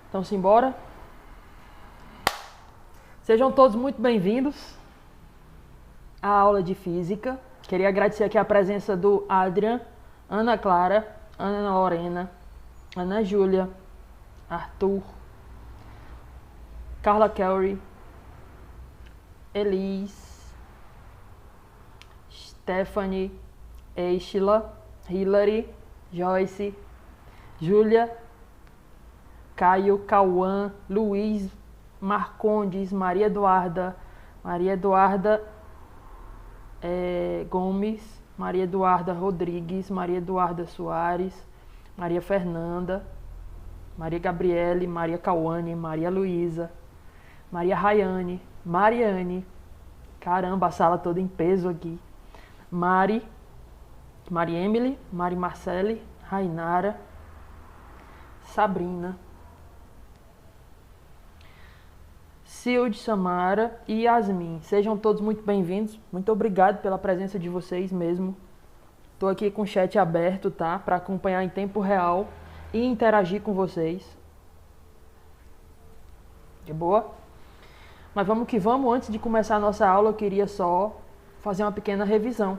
Então, simbora. Sejam todos muito bem-vindos à aula de Física. Queria agradecer aqui a presença do Adrian, Ana Clara, Ana Lorena, Ana Júlia, Arthur, Carla Kelly, Elis, Stephanie, Eishla, Hilary, Joyce, Júlia, Caio, Cauã, Luiz, Marcondes, Maria Eduarda Gomes, Maria Eduarda Rodrigues, Maria Eduarda Soares, Maria Fernanda, Maria Gabriele, Maria Cauane, Maria Luísa, Maria Rayane, Mariane, caramba, a sala toda em peso aqui, Mari Emily, Mari Marcele, Rainara, Sabrina, Silde, Samara e Yasmin. Sejam todos muito bem-vindos. Muito obrigado pela presença de vocês mesmo. Estou aqui com o chat aberto, tá? Para acompanhar em tempo real e interagir com vocês. De boa? Mas vamos que vamos. Antes de começar a nossa aula, eu queria só fazer uma pequena revisão.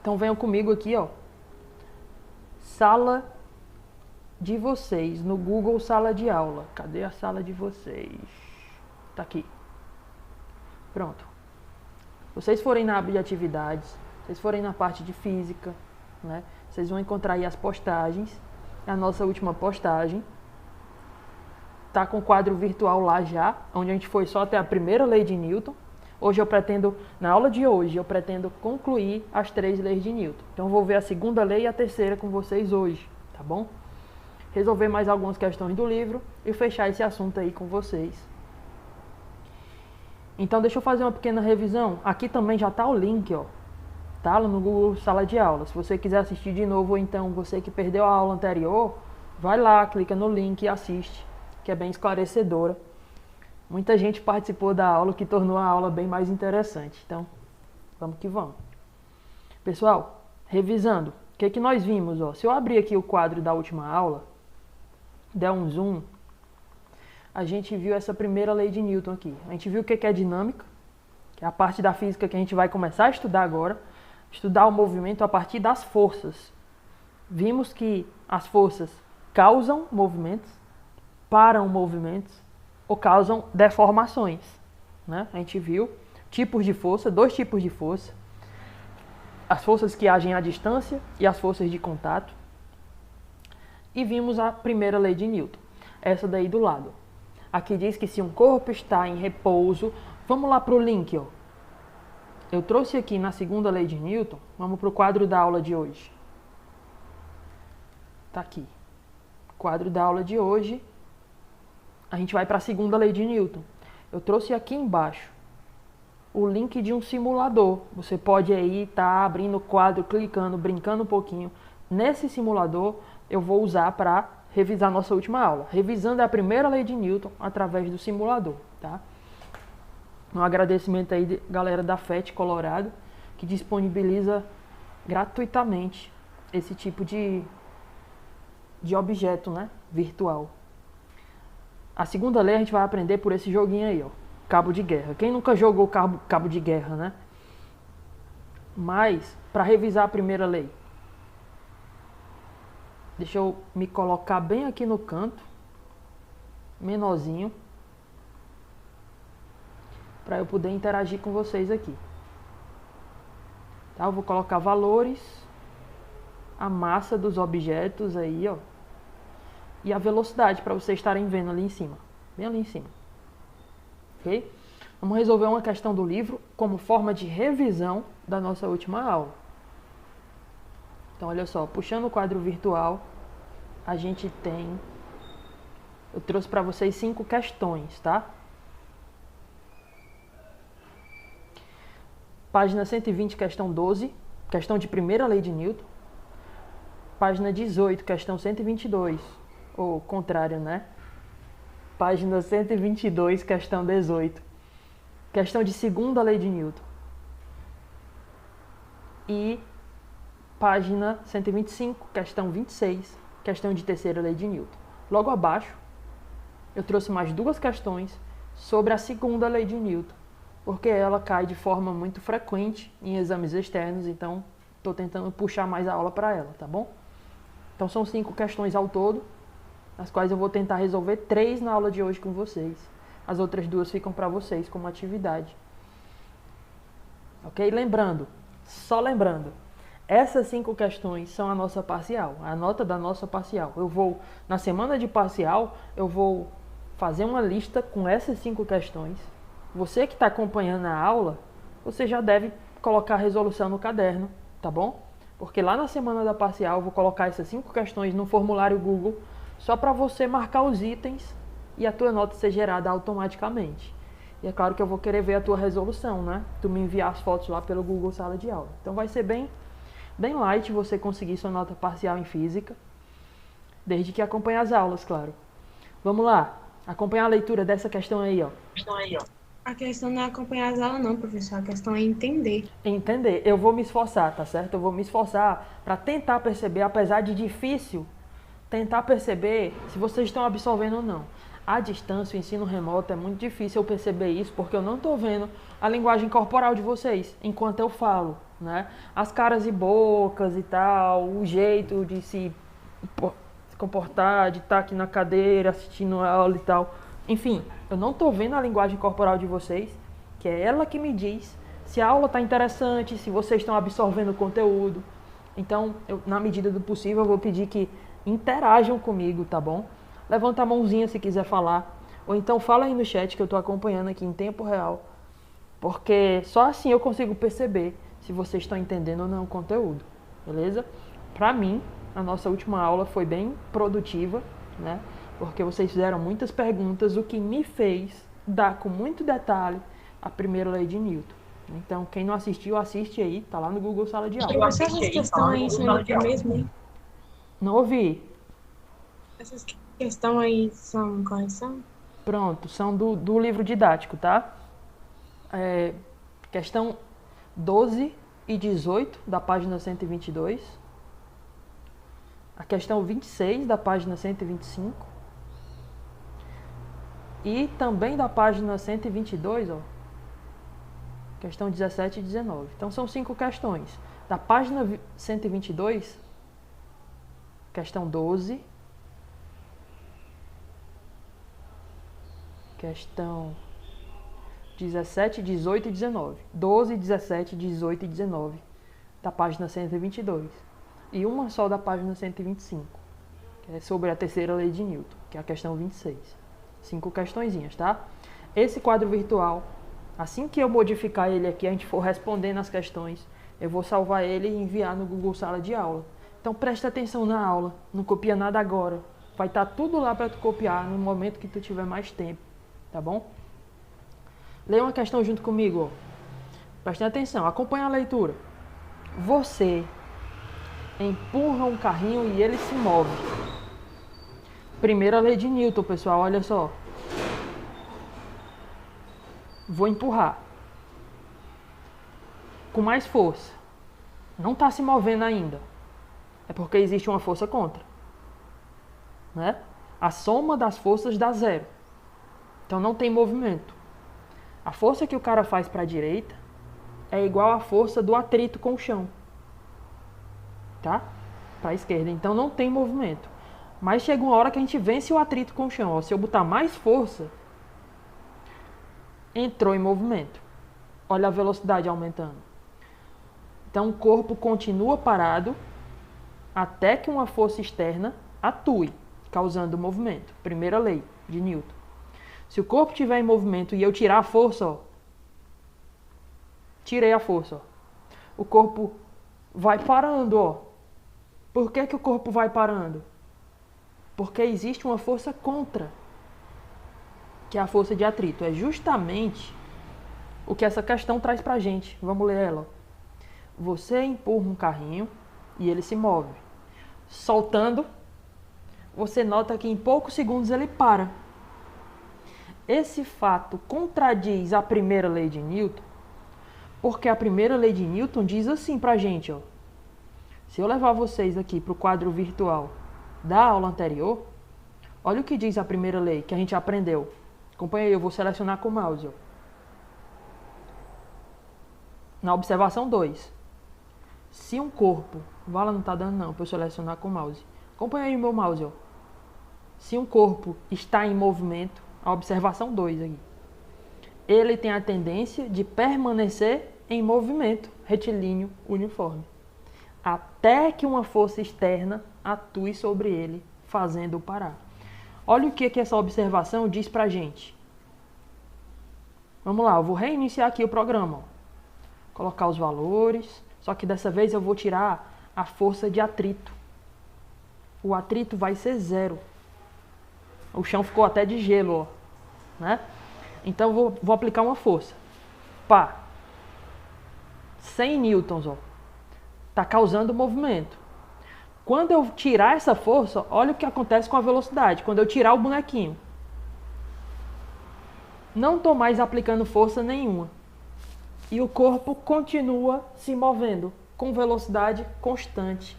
Então venham comigo aqui, ó. Sala de vocês, no Google Sala de Aula. Cadê a sala de vocês? Tá aqui. Pronto. Vocês forem na aba de atividades, vocês forem na parte de física, né? Vocês vão encontrar aí as postagens. A nossa última postagem tá com o quadro virtual lá já, onde a gente foi só até a primeira lei de Newton. Hoje eu pretendo, na aula de hoje, eu pretendo concluir as 3 leis de Newton. Então eu vou ver a segunda lei e a terceira com vocês hoje, tá bom? Resolver mais algumas questões do livro e fechar esse assunto aí com vocês. Então deixa eu fazer uma pequena revisão. Aqui também já está o link, ó. Tá lá no Google Sala de Aula. Se você quiser assistir de novo, ou então você que perdeu a aula anterior, vai lá, clica no link e assiste, que é bem esclarecedora. Muita gente participou da aula, que tornou a aula bem mais interessante. Então, vamos que vamos. Pessoal, revisando, o que nós vimos? Ó? Se eu abrir aqui o quadro da última aula, der um zoom, a gente viu essa primeira lei de Newton aqui. A gente viu o que é dinâmica, que é a parte da física que a gente vai começar a estudar agora. Estudar o movimento a partir das forças. Vimos que as forças causam movimentos, param movimentos, ou causam deformações, né? A gente viu tipos de força, 2 tipos de força. As forças que agem à distância e as forças de contato. E vimos a primeira lei de Newton, essa daí do lado. Aqui diz que se um corpo está em repouso... Vamos lá para o link, ó. Eu trouxe aqui na segunda lei de Newton, vamos para o quadro da aula de hoje. Tá aqui. Quadro da aula de hoje. A gente vai para a segunda lei de Newton. Eu trouxe aqui embaixo o link de um simulador. Você pode aí estar abrindo o quadro, clicando, brincando um pouquinho. Nesse simulador eu vou usar para revisar nossa última aula. Revisando a primeira lei de Newton através do simulador, tá? Um agradecimento aí, galera da FET Colorado, que disponibiliza gratuitamente esse tipo de objeto, né, virtual. A segunda lei a gente vai aprender por esse joguinho aí, ó, cabo de guerra. Quem nunca jogou cabo de guerra, né? Mas, para revisar a primeira lei, deixa eu me colocar bem aqui no canto, menorzinho, para eu poder interagir com vocês aqui. Tá? Eu vou colocar valores, a massa dos objetos aí, ó, e a velocidade para vocês estarem vendo ali em cima, bem ali em cima. Ok? Vamos resolver uma questão do livro como forma de revisão da nossa última aula. Então, olha só, puxando o quadro virtual, a gente tem... Eu trouxe para vocês 5 questões, tá? Página 120, questão 12, questão de primeira lei de Newton. Página 18, questão 122, ou contrário, né? Página 122, questão 18. Questão de segunda lei de Newton. E página 125, questão 26, questão de terceira lei de Newton. Logo abaixo, eu trouxe mais duas questões sobre a segunda lei de Newton, porque ela cai de forma muito frequente em exames externos, então estou tentando puxar mais a aula para ela, tá bom? Então são 5 questões ao todo, as quais eu vou tentar resolver 3 na aula de hoje com vocês. As outras 2 ficam para vocês como atividade. Ok? Lembrando, só lembrando, essas 5 questões são a nossa parcial, a nota da nossa parcial. Na semana de parcial, eu vou fazer uma lista com essas 5 questões. Você que está acompanhando a aula, você já deve colocar a resolução no caderno, tá bom? Porque lá na semana da parcial eu vou colocar essas 5 questões no formulário Google, só para você marcar os itens e a tua nota ser gerada automaticamente. E é claro que eu vou querer ver a tua resolução, né? Tu me enviar as fotos lá pelo Google Sala de Aula. Então vai ser bem light você conseguir sua nota parcial em física, desde que acompanhe as aulas, claro. Vamos lá, acompanhar a leitura dessa questão aí, ó. A questão não é acompanhar as aulas não, professor, a questão é entender. Entender, eu vou me esforçar, tá certo? Eu vou me esforçar para tentar perceber, apesar de difícil, tentar perceber se vocês estão absorvendo ou não. À distância, o ensino remoto, é muito difícil eu perceber isso, porque eu não estou vendo a linguagem corporal de vocês enquanto eu falo, né? As caras e bocas e tal, o jeito de se comportar, de estar aqui na cadeira assistindo a aula e tal. Enfim, eu não estou vendo a linguagem corporal de vocês, que é ela que me diz se a aula está interessante, se vocês estão absorvendo o conteúdo. Então, na medida do possível, eu vou pedir que interajam comigo, tá bom? Levanta a mãozinha se quiser falar. Ou então fala aí no chat que eu estou acompanhando aqui em tempo real. Porque só assim eu consigo perceber se vocês estão entendendo ou não o conteúdo. Beleza? Para mim, a nossa última aula foi bem produtiva, né? Porque vocês fizeram muitas perguntas, o que me fez dar com muito detalhe a primeira lei de Newton. Então, quem não assistiu, assiste aí. Tá lá no Google Sala de Aula. Essas questões aí são do mesmo, hein? Não ouvi. Essas questões aí são correção? Pronto, são do livro didático, tá? Questão 12 e 18 da página 122. A questão 26 da página 125. E também da página 122, ó. Questão 17 e 19. Então são 5 questões. Da página 122, questão 12. Questão 17, 18 e 19. 12, 17, 18 e 19 da página 122. E uma só da página 125, que é sobre a terceira lei de Newton, que é a questão 26. 5 questõezinhas, tá? Esse quadro virtual, assim que eu modificar ele aqui, a gente for respondendo as questões, eu vou salvar ele e enviar no Google Sala de Aula. Então presta atenção na aula, não copia nada agora. Vai estar tudo lá para tu copiar no momento que tu tiver mais tempo. Tá bom? Leia uma questão junto comigo. Ó. Prestem atenção, acompanha a leitura. Você empurra um carrinho e ele se move. Primeira lei de Newton, pessoal, olha só. Vou empurrar. Com mais força. Não está se movendo ainda. É porque existe uma força contra. Né? A soma das forças dá 0. Então não tem movimento. A força que o cara faz para a direita é igual à força do atrito com o chão. Tá? Para a esquerda. Então não tem movimento. Mas chega uma hora que a gente vence o atrito com o chão. Ó. Se eu botar mais força, entrou em movimento. Olha a velocidade aumentando. Então o corpo continua parado até que uma força externa atue, causando movimento. Primeira lei de Newton. Se o corpo estiver em movimento e eu tirar a força, ó, tirei a força, ó, o corpo vai parando, ó. Por que o corpo vai parando? Porque existe uma força contra, que é a força de atrito. É justamente o que essa questão traz pra gente. Vamos ler ela. Você empurra um carrinho e ele se move. Soltando, você nota que em poucos segundos ele para. Esse fato contradiz a primeira lei de Newton, porque a primeira lei de Newton diz assim pra gente, ó. Se eu levar vocês aqui para o quadro virtual da aula anterior, Olha o que diz a primeira lei que a gente aprendeu. Acompanha aí, eu vou selecionar com o mouse. Ó. Na observação 2. Se um corpo... Vala não está dando não, para eu selecionar com o mouse. Acompanha aí o meu mouse. Ó. Se um corpo está em movimento, a observação 2 aqui. Ele tem a tendência de permanecer em movimento retilíneo uniforme, até que uma força externa atue sobre ele, fazendo-o parar. Olha o que essa observação diz pra gente. Vamos lá, eu vou reiniciar aqui o programa. Ó. Colocar os valores, só que dessa vez eu vou tirar a força de atrito. O atrito vai ser 0. O chão ficou até de gelo, ó, né? Então eu vou aplicar uma força. Pá. 100 newtons, ó. Tá causando movimento. Quando eu tirar essa força, olha o que acontece com a velocidade. Quando eu tirar o bonequinho. Não estou mais aplicando força nenhuma. E o corpo continua se movendo com velocidade constante.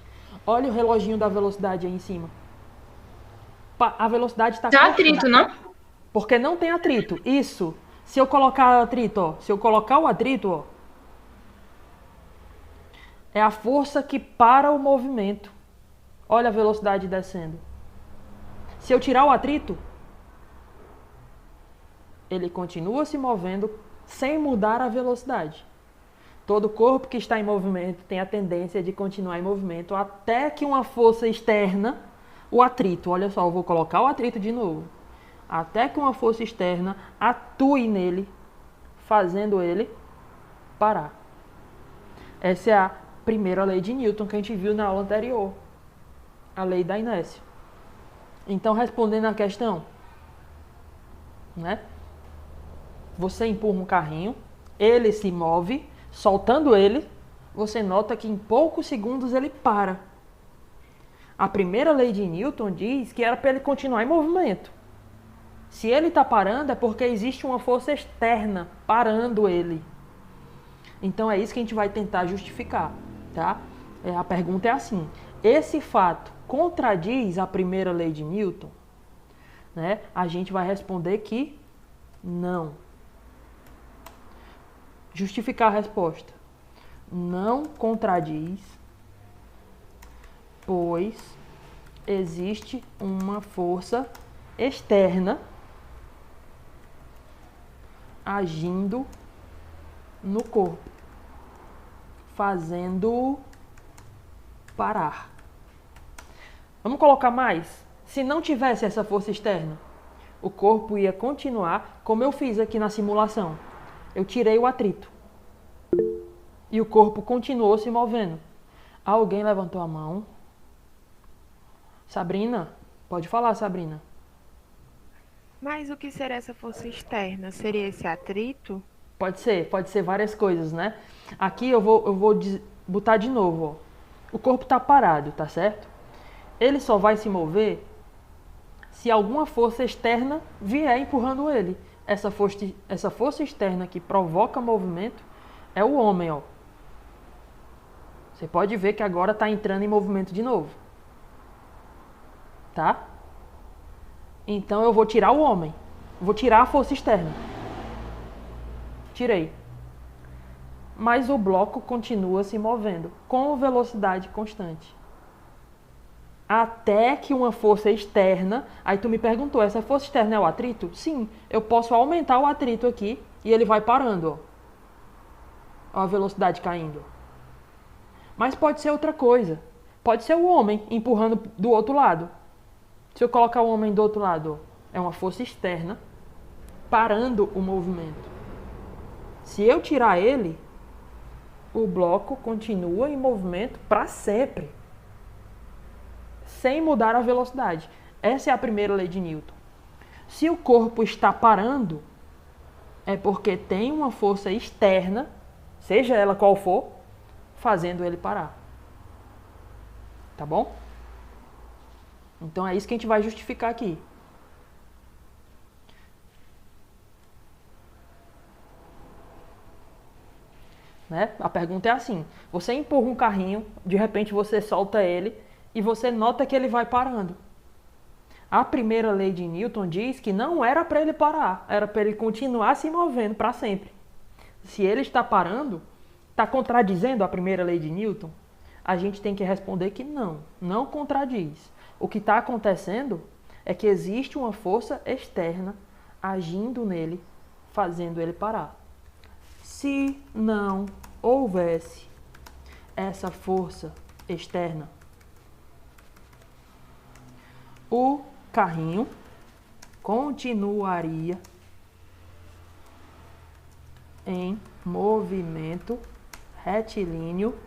Olha o reloginho da velocidade aí em cima. A velocidade está constante. Atrito, não? Porque não tem atrito. Isso. Se eu colocar atrito, ó. Se eu colocar o atrito, ó. É a força que para o movimento. Olha a velocidade descendo. Se eu tirar o atrito, ele continua se movendo sem mudar a velocidade. Todo corpo que está em movimento tem a tendência de continuar em movimento até que uma força externa, o atrito, olha só, eu vou colocar o atrito de novo. Até que uma força externa atue nele, fazendo ele parar. Essa é a primeira lei de Newton que a gente viu na aula anterior. A lei da inércia. Então, respondendo à questão, né? Você empurra um carrinho, ele se move, soltando ele, você nota que em poucos segundos ele para. A primeira lei de Newton diz que era para ele continuar em movimento. Se ele está parando é porque existe uma força externa parando ele. Então é isso que a gente vai tentar justificar, tá? A pergunta é assim: esse fato contradiz a primeira lei de Newton? Né? A gente vai responder que não. Justificar a resposta. Não contradiz, pois existe uma força externa agindo no corpo, fazendo-o parar. Vamos colocar mais? Se não tivesse essa força externa, o corpo ia continuar como eu fiz aqui na simulação. Eu tirei o atrito. E o corpo continuou se movendo. Alguém levantou a mão. Sabrina? Pode falar, Sabrina. Mas o que seria essa força externa? Seria esse atrito? Pode ser várias coisas, né? Aqui eu vou botar de novo, ó. O corpo está parado, tá certo? Ele só vai se mover se alguma força externa vier empurrando ele. Essa força externa que provoca movimento é o homem, ó. Você pode ver que agora está entrando em movimento de novo. Tá? Então eu vou tirar o homem. Vou tirar a força externa. Tirei. Mas o bloco continua se movendo com velocidade constante. Até que uma força externa... Aí tu me perguntou, essa força externa é o atrito? Sim, eu posso aumentar o atrito aqui e ele vai parando, ó. Ó a velocidade caindo. Mas pode ser outra coisa. Pode ser o homem empurrando do outro lado. Se eu colocar o homem do outro lado, ó, é uma força externa parando o movimento. Se eu tirar ele, o bloco continua em movimento para sempre, sem mudar a velocidade. Essa é a primeira lei de Newton. Se o corpo está parando, é porque tem uma força externa, seja ela qual for, fazendo ele parar. Tá bom? Então é isso que a gente vai justificar aqui. Né? A pergunta é assim: você empurra um carrinho, de repente você solta ele e você nota que ele vai parando. A primeira lei de Newton diz que não era para ele parar, era para ele continuar se movendo para sempre. Se ele está parando, está contradizendo a primeira lei de Newton? A gente tem que responder que não contradiz. O que está acontecendo é que existe uma força externa agindo nele, fazendo ele parar. Se não houvesse essa força externa, o carrinho continuaria em movimento retilíneo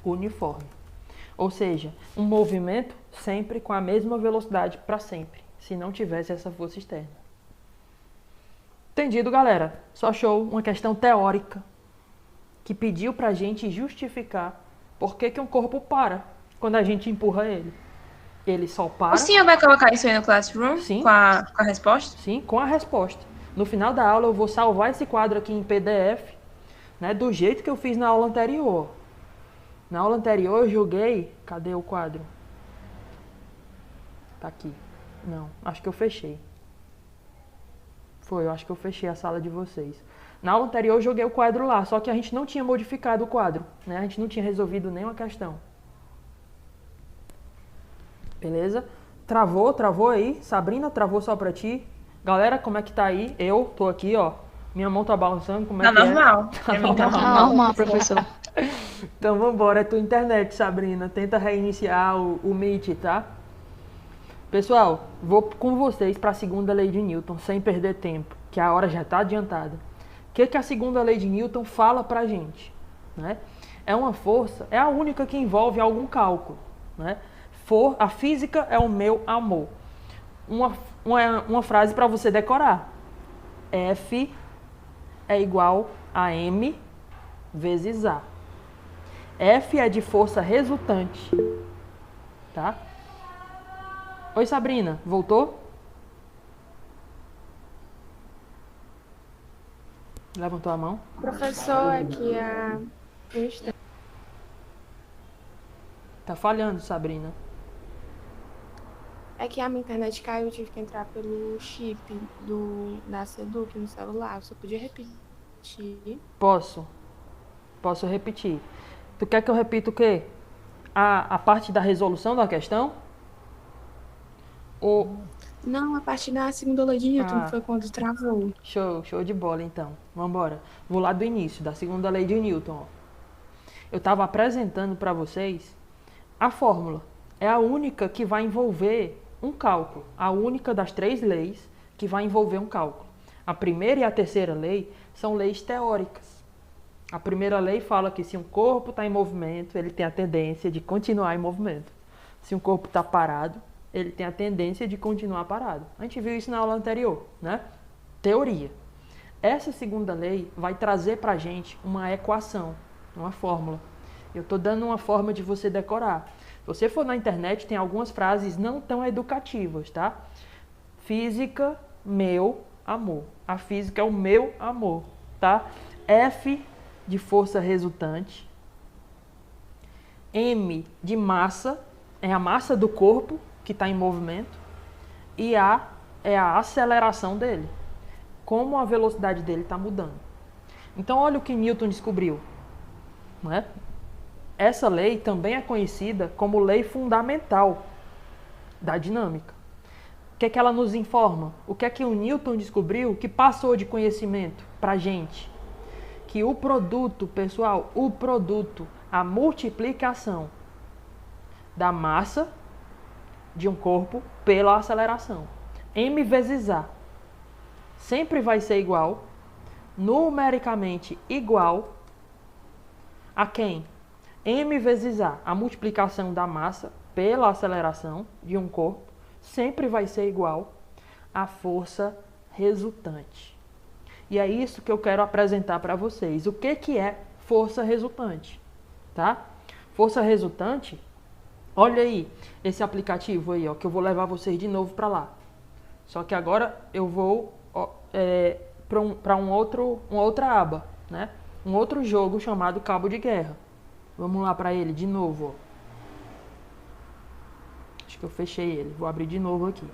uniforme. Ou seja, um movimento sempre com a mesma velocidade para sempre, se não tivesse essa força externa. Entendido, galera? Só show, uma questão teórica que pediu pra gente justificar por que um corpo para quando a gente empurra ele. Ele só para... O senhor vai colocar isso aí no Classroom? Sim. Com a resposta? Sim, com a resposta. No final da aula eu vou salvar esse quadro aqui em PDF, né, do jeito que eu fiz na aula anterior. Na aula anterior eu joguei... Cadê o quadro? Tá aqui. Não, acho que eu fechei. Eu acho que eu fechei a sala de vocês. Na aula anterior eu joguei o quadro lá, só que a gente não tinha modificado o quadro, né? A gente não tinha resolvido nenhuma questão. Beleza? Travou aí? Sabrina, travou só pra ti? Galera, como é que tá aí? Eu tô aqui, ó. Minha mão tá balançando, como é Tá que normal. é? Tá Normal, professor. Então vambora, é tua internet, Sabrina. Tenta reiniciar o Meet, tá? Pessoal, vou com vocês para a segunda lei de Newton, sem perder tempo, que a hora já está adiantada. O que a segunda lei de Newton fala para a gente? Né? É uma força, é a única que envolve algum cálculo. Né? A física é o meu amor. Uma frase para você decorar. F é igual a M vezes A. F é de força resultante. Tá? Oi, Sabrina, voltou? Levantou a mão? Professor, aqui Tá falhando, Sabrina. é que a minha internet caiu, eu tive que entrar pelo chip da Seduc no celular. Você podia repetir? Posso repetir. Tu quer que eu repita o quê? A parte da resolução da questão? Ou... Não, a partir da segunda lei de Newton, foi quando travou. Show de bola, então. Vambora. Vou lá do início, da segunda lei de Newton. Ó. Eu estava apresentando para vocês a fórmula. É a única que vai envolver um cálculo. A única das 3 leis que vai envolver um cálculo. A primeira e a terceira lei são leis teóricas. A primeira lei fala que se um corpo está em movimento, ele tem a tendência de continuar em movimento. Se um corpo está parado, ele tem a tendência de continuar parado. A gente viu isso na aula anterior, né? Teoria. Essa segunda lei vai trazer para a gente uma equação, uma fórmula. Eu estou dando uma forma de você decorar. Se você for na internet, tem algumas frases não tão educativas, tá? Física, meu amor. A física é o meu amor, tá? F de força resultante. M de massa, é a massa do corpo que está em movimento, e A é a aceleração dele, como a velocidade dele está mudando. Então, olha o que Newton descobriu. Né? Essa lei também é conhecida como lei fundamental da dinâmica. O que é que ela nos informa? O que é que o Newton descobriu que passou de conhecimento para a gente? Que o produto, pessoal, a multiplicação da massa de um corpo pela aceleração. M vezes A sempre vai ser igual, numericamente igual, a quem? M vezes A multiplicação da massa pela aceleração de um corpo, sempre vai ser igual à força resultante. E é isso que eu quero apresentar para vocês. O que é força resultante? Tá? Força resultante... Olha aí, esse aplicativo aí, ó, que eu vou levar vocês de novo para lá. Só que agora eu vou para uma outra aba, né? Um outro jogo chamado Cabo de Guerra. Vamos lá para ele de novo. Ó. Acho que eu fechei ele. Vou abrir de novo aqui.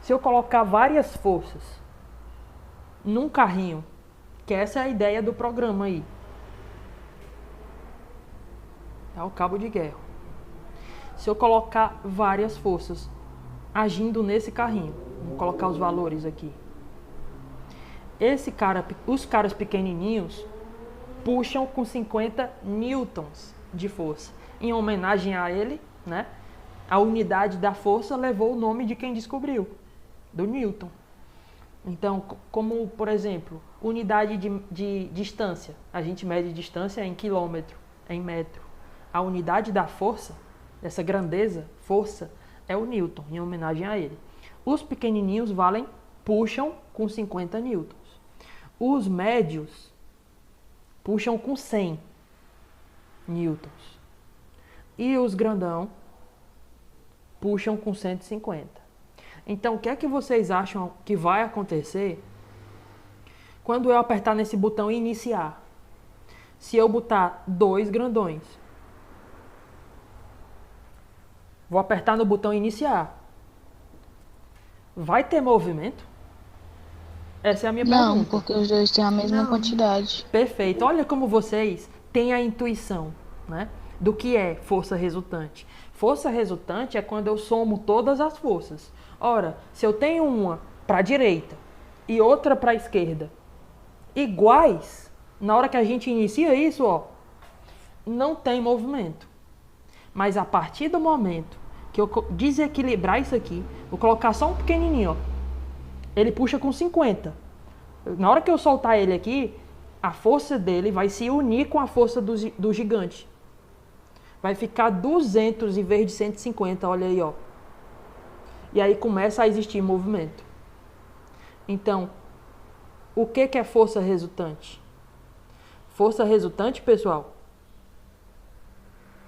Se eu colocar várias forças num carrinho, que essa é a ideia do programa aí. Tá? O cabo de guerra. Se eu colocar várias forças agindo nesse carrinho, vou colocar os valores aqui. Os caras pequenininhos puxam com 50 newtons de força. Em homenagem a ele, né? A unidade da força levou o nome de quem descobriu, do Newton. Então, como, por exemplo, unidade de distância. A gente mede distância em quilômetro, em metro. A unidade da força, essa grandeza, força, é o Newton, em homenagem a ele. Os pequenininhos puxam com 50 newtons. Os médios puxam com 100 newtons. E os grandão puxam com 150. Então, o que é que vocês acham que vai acontecer quando eu apertar nesse botão iniciar? Se eu botar 2 grandões, vou apertar no botão iniciar, vai ter movimento? Essa é a minha pergunta. Não, porque os dois têm a mesma quantidade. Perfeito. Olha como vocês têm a intuição, né, do que é força resultante. Força resultante é quando eu somo todas as forças. Ora, se eu tenho uma para a direita e outra para a esquerda, iguais, na hora que a gente inicia isso, ó, não tem movimento. Mas a partir do momento que eu desequilibrar isso aqui, vou colocar só um pequenininho, ó. Ele puxa com 50. Na hora que eu soltar ele aqui, a força dele vai se unir com a força do gigante. Vai ficar 200 em vez de 150, olha aí, ó. E aí começa a existir movimento. Então, o que é força resultante? Força resultante, pessoal,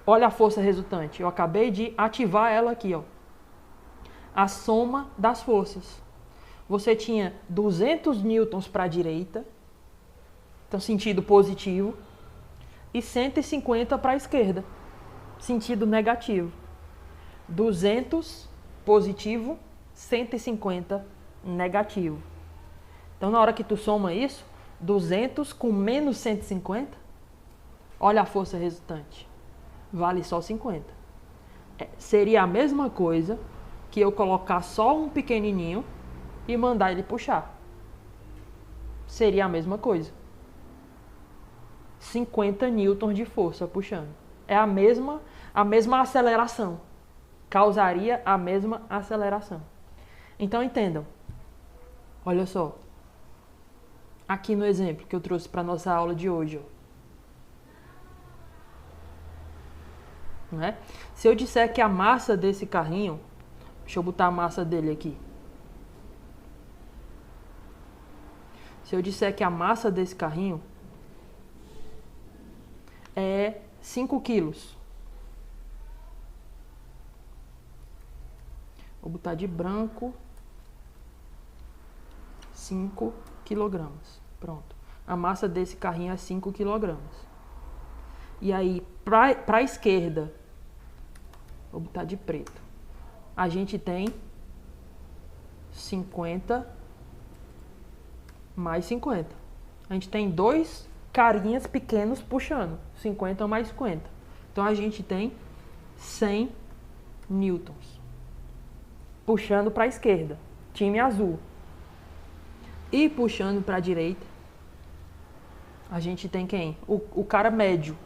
olha a força resultante. Eu acabei de ativar ela aqui, ó. A soma das forças. Você tinha 200 newtons para a direita, então sentido positivo, e 150 para a esquerda, sentido negativo. 200 positivo, 150 negativo. Então, na hora que tu soma isso, 200 com menos 150, olha a força resultante. Vale só 50. Seria a mesma coisa que eu colocar só um pequenininho e mandar ele puxar. Seria a mesma coisa. 50 newtons de força puxando. É a mesma aceleração. Causaria a mesma aceleração. Então entendam. Olha só. Aqui no exemplo que eu trouxe para nossa aula de hoje, ó. Né? Se eu disser que a massa desse carrinho, deixa eu botar a massa dele aqui. Se eu disser que a massa desse carrinho é 5 quilos. Vou botar de branco 5 quilogramas. Pronto. A massa desse carrinho é 5 quilogramas. E aí, para a esquerda, vou botar de preto. A gente tem 50 mais 50. A gente tem 2 carinhas pequenos puxando. 50 mais 50. Então, a gente tem 100 newtons. Puxando para a esquerda. Time azul. E puxando para a direita, a gente tem quem? O cara médio.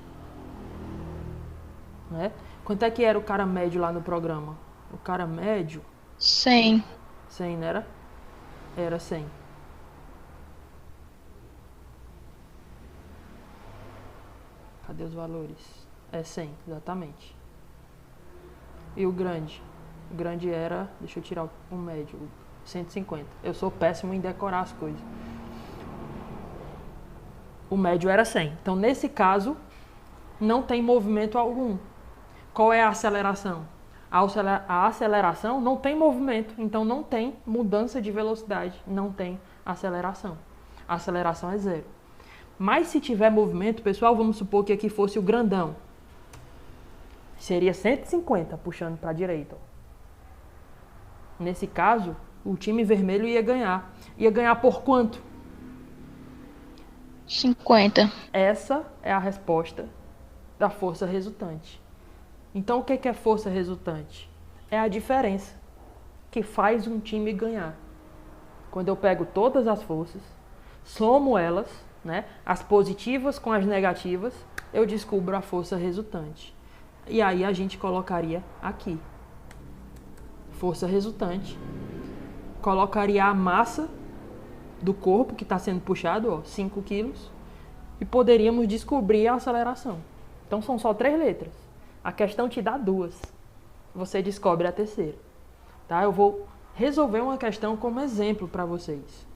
Né? Quanto é que era o cara médio lá no programa? O cara médio... 100. 100, não era? Era 100. Cadê os valores? É 100, exatamente. E o grande? O grande era... Deixa eu tirar o médio. 150. Eu sou péssimo em decorar as coisas. O médio era 100. Então, nesse caso, não tem movimento algum. Qual é a aceleração? A aceleração não tem movimento, então não tem mudança de velocidade, não tem aceleração. A aceleração é 0. Mas se tiver movimento, pessoal, vamos supor que aqui fosse o grandão. Seria 150 puxando para a direita. Ó. Nesse caso, o time vermelho ia ganhar. Ia ganhar por quanto? 50. Essa é a resposta da força resultante. Então, o que é força resultante? É a diferença que faz um time ganhar. Quando eu pego todas as forças, somo elas, né, as positivas com as negativas, eu descubro a força resultante. E aí a gente colocaria aqui. Força resultante. Colocaria a massa do corpo que está sendo puxado, ó, 5 quilos. E poderíamos descobrir a aceleração. Então são só 3 letras. A questão te dá 2. Você descobre a terceira. Tá? Eu vou resolver uma questão como exemplo para vocês.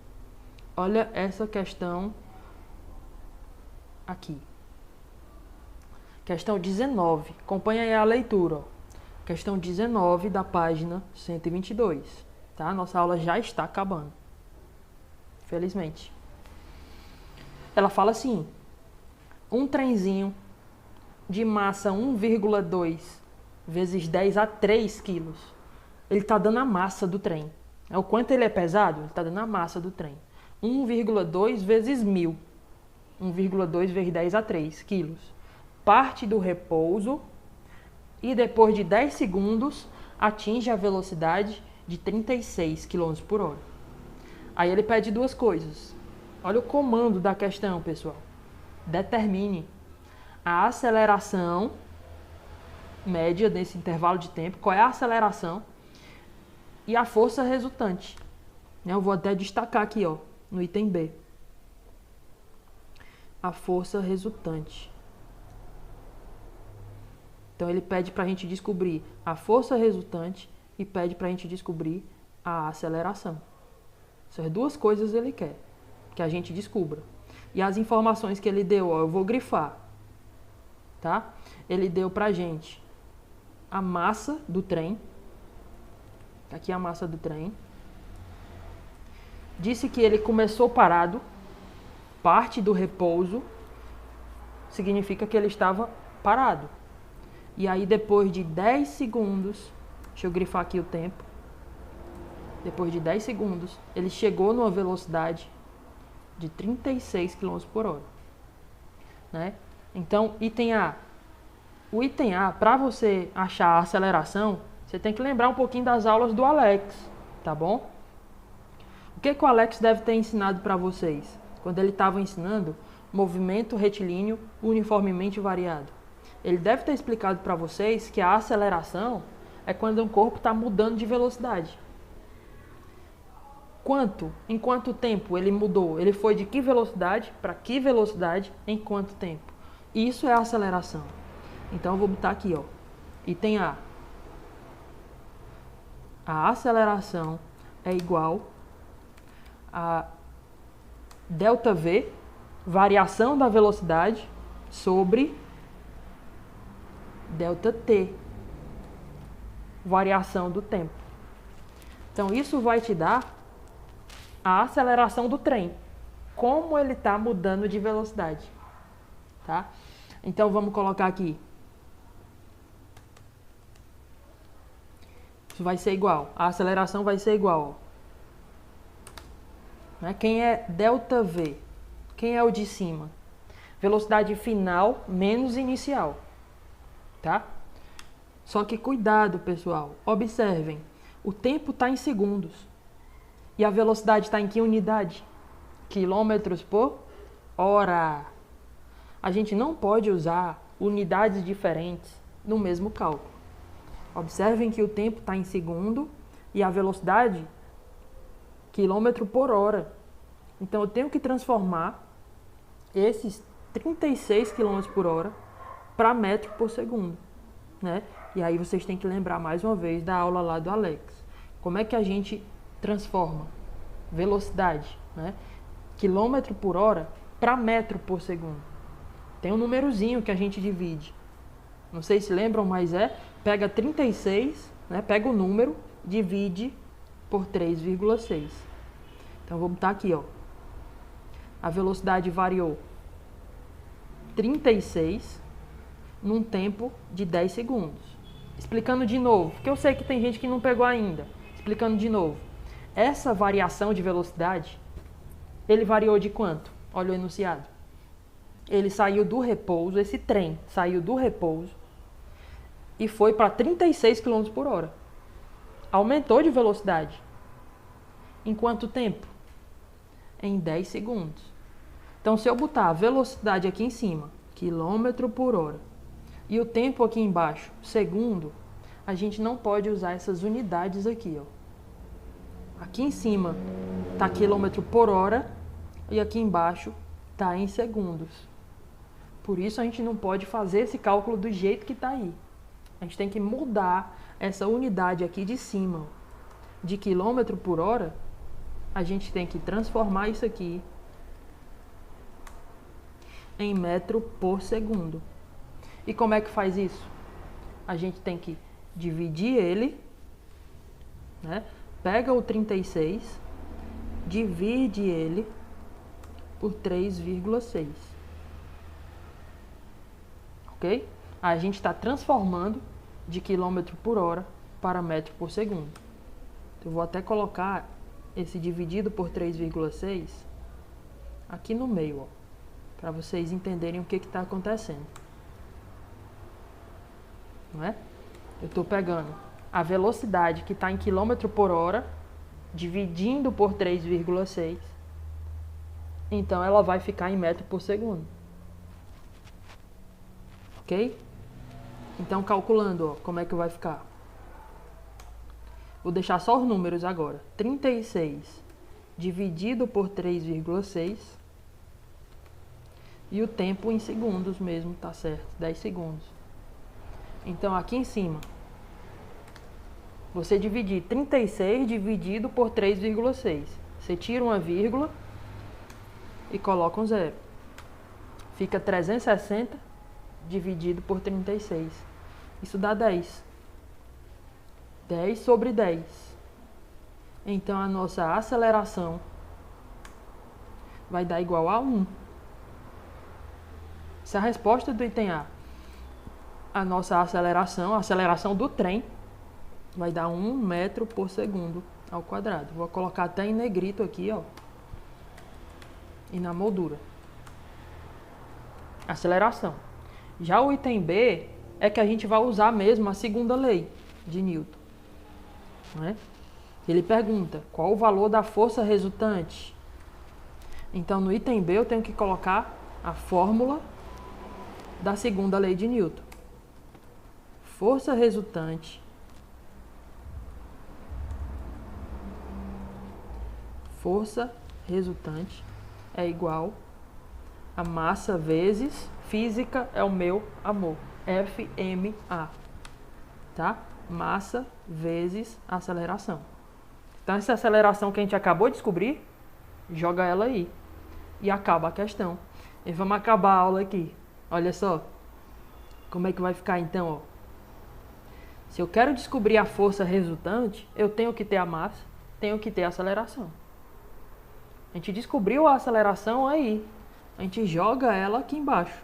Olha essa questão aqui. Questão 19. Acompanha aí a leitura. Ó. Questão 19 da página 122. Tá? Nossa aula já está acabando. Felizmente. Ela fala assim: um trenzinho de massa 1,2 vezes 10 a 3 quilos. Ele está dando a massa do trem. É o quanto ele é pesado? Ele está dando a massa do trem. 1,2 vezes 1000. 1,2 vezes 10 a 3 quilos. Parte do repouso e depois de 10 segundos atinge a velocidade de 36 km por hora. Aí ele pede 2 coisas. Olha o comando da questão, pessoal. Determine a aceleração média desse intervalo de tempo. Qual é a aceleração? E a força resultante. Eu vou até destacar aqui, ó, no item B. A força resultante. Então ele pede para a gente descobrir a força resultante e pede para a gente descobrir a aceleração. Essas 2 coisas ele quer que a gente descubra. E as informações que ele deu, ó, eu vou grifar. Tá? Ele deu para a gente a massa do trem. Aqui a massa do trem. Disse que ele começou parado. Parte do repouso significa que ele estava parado. E aí depois de 10 segundos, deixa eu grifar aqui o tempo. Depois de 10 segundos, ele chegou numa velocidade de 36 km por hora. Né? Então, item A. O item A, para você achar a aceleração, você tem que lembrar um pouquinho das aulas do Alex, tá bom? O que o Alex deve ter ensinado para vocês? Quando ele estava ensinando movimento retilíneo uniformemente variado. Ele deve ter explicado para vocês que a aceleração é quando um corpo está mudando de velocidade. Em quanto tempo ele mudou? Ele foi de que velocidade para que velocidade em quanto tempo? Isso é a aceleração. Então eu vou botar aqui, ó. Item A. A aceleração é igual a ΔV, variação da velocidade, sobre ΔT, variação do tempo. Então isso vai te dar a aceleração do trem, como ele está mudando de velocidade. Tá? Então vamos colocar aqui. Isso vai ser igual. A aceleração vai ser igual. Né? Quem é ΔV? Quem é o de cima? Velocidade final menos inicial. Tá? Só que cuidado, pessoal. Observem. O tempo está em segundos. E a velocidade está em que unidade? Quilômetros por hora. A gente não pode usar unidades diferentes no mesmo cálculo. Observem que o tempo está em segundo e a velocidade quilômetro por hora. Então eu tenho que transformar esses 36 km por hora para metro por segundo. Né? E aí vocês têm que lembrar mais uma vez da aula lá do Alex. Como é que a gente transforma velocidade, né? Quilômetro por hora para metro por segundo? Tem um númerozinho que a gente divide. Não sei se lembram, mas pega 36, né? Pega o número, divide por 3,6. Então vou botar aqui, ó. A velocidade variou 36 num tempo de 10 segundos. Explicando de novo, porque eu sei que tem gente que não pegou ainda. Explicando de novo. Essa variação de velocidade, ele variou de quanto? Olha o enunciado. Ele saiu do repouso, esse trem saiu do repouso e foi para 36 km por hora. Aumentou de velocidade. Em quanto tempo? Em 10 segundos. Então, se eu botar a velocidade aqui em cima, quilômetro por hora, e o tempo aqui embaixo, segundo, a gente não pode usar essas unidades aqui, ó. Aqui em cima está quilômetro por hora e aqui embaixo está em segundos. Por isso a gente não pode fazer esse cálculo do jeito que está aí. A gente tem que mudar essa unidade aqui de cima, ó, de quilômetro por hora. A gente tem que transformar isso aqui em metro por segundo. E como é que faz isso? A gente tem que dividir ele, né? Pega o 36, divide ele por 3,6. Ok? A gente está transformando de quilômetro por hora para metro por segundo. Eu vou até colocar esse dividido por 3,6 aqui no meio, ó, para vocês entenderem o que está acontecendo. Não é? Eu estou pegando a velocidade que está em quilômetro por hora, dividindo por 3,6. Então, ela vai ficar em metro por segundo. Ok? Então, calculando, ó, como é que vai ficar? Vou deixar só os números agora. 36 dividido por 3,6. E o tempo em segundos mesmo, tá certo? 10 segundos. Então, aqui em cima, você dividir 36 dividido por 3,6. Você tira uma vírgula e coloca um zero. Fica 360 dividido por 36. Isso dá 10. 10 sobre 10. Então, a nossa aceleração vai dar igual a 1. Essa é a resposta do item A. A nossa aceleração, a aceleração do trem, vai dar 1 metro por segundo ao quadrado. Vou colocar até em negrito aqui, ó. E na moldura. Aceleração. Já o item B é que a gente vai usar mesmo a segunda lei de Newton. Não é? Ele pergunta, qual o valor da força resultante? Então, no item B, eu tenho que colocar a fórmula da segunda lei de Newton. Força resultante é igual a massa vezes física é o meu amor, FMA, tá? Massa vezes aceleração. Então, essa aceleração que a gente acabou de descobrir, joga ela aí e acaba a questão. E vamos acabar a aula aqui. Olha só como é que vai ficar então, ó. Se eu quero descobrir a força resultante, eu tenho que ter a massa, tenho que ter a aceleração. A gente descobriu a aceleração aí. A gente joga ela aqui embaixo.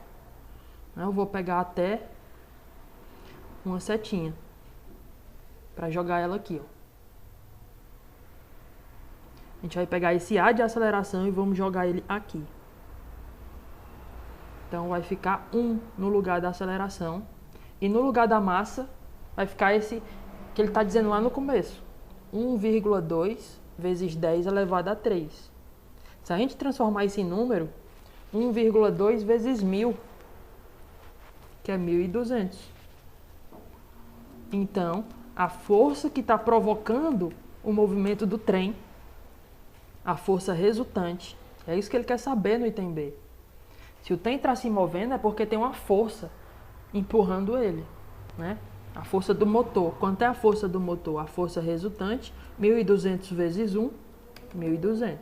Eu vou pegar até uma setinha para jogar ela aqui, ó. A gente vai pegar esse A de aceleração e vamos jogar ele aqui. Então vai ficar 1 no lugar da aceleração. E no lugar da massa vai ficar esse que ele está dizendo lá no começo. 1,2 vezes 10 elevado a 3. Se a gente transformar esse número, 1,2 vezes 1000, que é 1.200. Então, a força que está provocando o movimento do trem, a força resultante, é isso que ele quer saber no item B. Se o trem está se movendo é porque tem uma força empurrando ele, né? A força do motor. Quanto é a força do motor? A força resultante, 1.200 vezes 1, 1.200.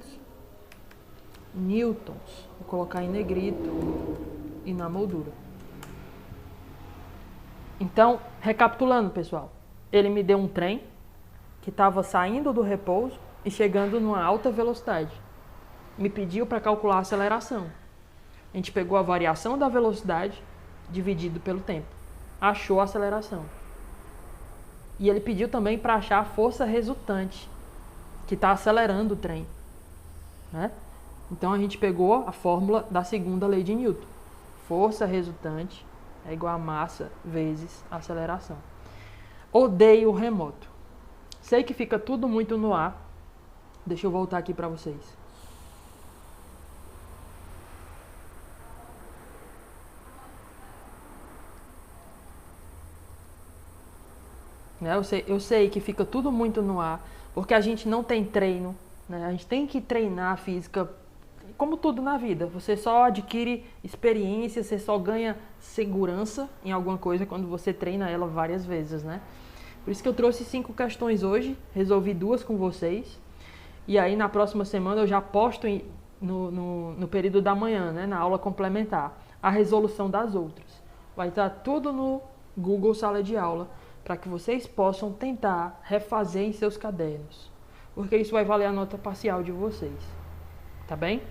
Newtons. Vou colocar em negrito e na moldura. Então, recapitulando, pessoal. Ele me deu um trem que estava saindo do repouso e chegando numa alta velocidade. Me pediu para calcular a aceleração. A gente pegou a variação da velocidade dividido pelo tempo. Achou a aceleração. E ele pediu também para achar a força resultante, que está acelerando o trem, né? Então a gente pegou a fórmula da segunda lei de Newton. Força resultante é igual a massa vezes aceleração. Odeio o remoto. Sei que fica tudo muito no ar. Deixa eu voltar aqui para vocês. Né? Eu sei que fica tudo muito no ar, porque a gente não tem treino, né? A gente tem que treinar a física, como tudo na vida. Você só adquire experiência, você só ganha segurança em alguma coisa quando você treina ela várias vezes, né? Por isso que eu trouxe 5 questões hoje, resolvi 2 com vocês. E aí na próxima semana eu já posto no período da manhã, né, na aula complementar, a resolução das outras. Vai estar tudo no Google Sala de Aula, para que vocês possam tentar refazer em seus cadernos. Porque isso vai valer a nota parcial de vocês. Tá bem?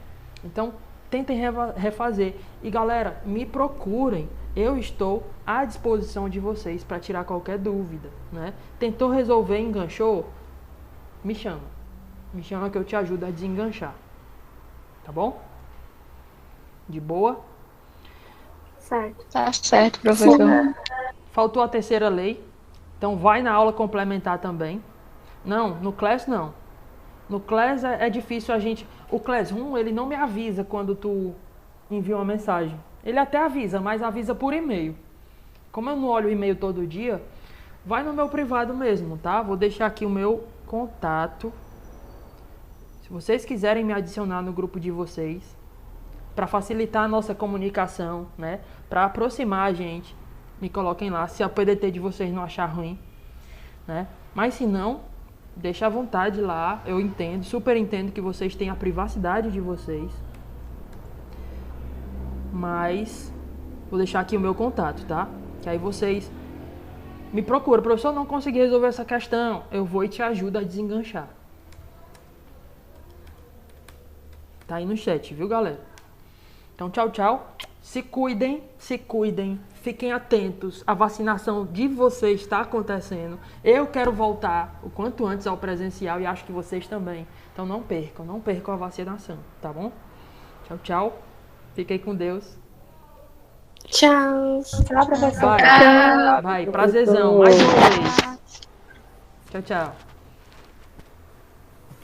Então, tentem refazer. E galera, me procurem. Eu estou à disposição de vocês para tirar qualquer dúvida, né? Tentou resolver, enganchou? Me chama. Me chama que eu te ajudo a desenganchar. Tá bom? De boa? Certo. Tá certo, professor. Faltou a terceira lei. Então vai na aula complementar também. Não, no Class não. No Class é difícil a gente... O Class 1, ele não me avisa quando tu envia uma mensagem. Ele até avisa, mas avisa por e-mail. Como eu não olho o e-mail todo dia, vai no meu privado mesmo, tá? Vou deixar aqui o meu contato. Se vocês quiserem me adicionar no grupo de vocês, para facilitar a nossa comunicação, né? Para aproximar a gente, me coloquem lá, se a PDT de vocês não achar ruim, né? Mas se não, deixa à vontade lá, eu entendo, super entendo que vocês têm a privacidade de vocês. Mas vou deixar aqui o meu contato, tá? Que aí vocês me procuram. Professor, não consegui resolver essa questão. Eu vou e te ajudo a desenganchar. Tá aí no chat, viu, galera? Então, tchau, tchau. Se cuidem, se cuidem. Fiquem atentos. A vacinação de vocês está acontecendo. Eu quero voltar o quanto antes ao presencial e acho que vocês também. Então, não percam a vacinação, tá bom? Tchau, tchau. Fiquem com Deus. Tchau. Tchau, professor. Vai, prazerzão. Mais uma vez. Tchau, tchau.